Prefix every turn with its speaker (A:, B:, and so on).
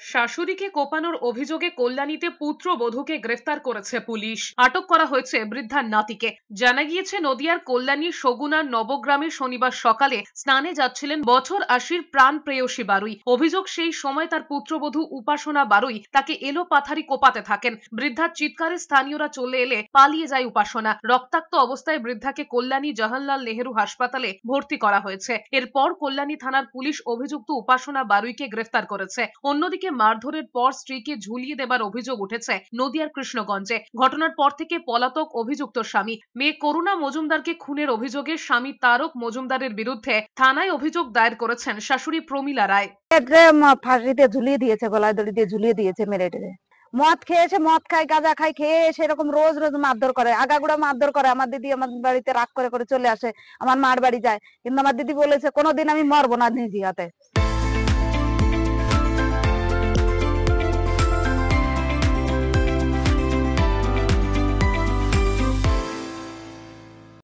A: শাশুড়িকে কোপানোর অভিযোগে কল্যাণীতে পুত্রবধূকে গ্রেফতার করেছে পুলিশ। আটক করা হয়েছে বৃদ্ধার নাতিকে। জানা গিয়েছে নদিয়ার কল্যাণীর সগুনার নবগ্রামে শনিবার সকালে স্নানে যাচ্ছিলেন বছর ৮০ প্রাণ প্রেয়সী বারুই। অভিযোগ, সেই সময় তার পুত্রবধূ উপাসনা বারুই তাকে এলো পাথারি কোপাতে থাকেন। বৃদ্ধার চিৎকারে স্থানীয়রা চলে এলে পালিয়ে যায় উপাসনা। রক্তাক্ত অবস্থায় বৃদ্ধাকে কল্যাণী জওহরলাল নেহেরু হাসপাতালে ভর্তি করা হয়েছে। এরপর কল্যাণী থানার পুলিশ অভিযুক্ত উপাসনা বারুইকে গ্রেফতার করেছে। অন্যদিকে মারধরের পর স্ত্রীকে ঝুলিয়ে দেবার অভিযোগ উঠেছে নদিয়ার কৃষ্ণগঞ্জে। ঘটনার পর থেকে পলাতক অভিযুক্ত স্বামী। মেয়ে করুণা মজুমদারকে খুনের অভিযোগে স্বামী তারক মজুমদারের বিরুদ্ধে থানায় অভিযোগ দায়ের করেছেন শাশুড়ি প্রমীলা রায়।
B: ফাঁসিতে ঝুলিয়ে দিয়েছে, গলায় দড়ি দিয়ে ঝুলিয়ে দিয়েছে মেরে টেরে। মদ খেয়েছে, মদ খায়, গাঁজা খায়, খেয়ে সেরকম রোজ রোজ মারধর করে, আগাগোড়া মারধর করে। আমার দিদি আমার বাড়িতে রাগ করে করে চলে আসে, আমার মার বাড়ি যায়। কিন্তু আমার দিদি বলেছে কোনোদিন আমি মরবো না নিজ হাতে।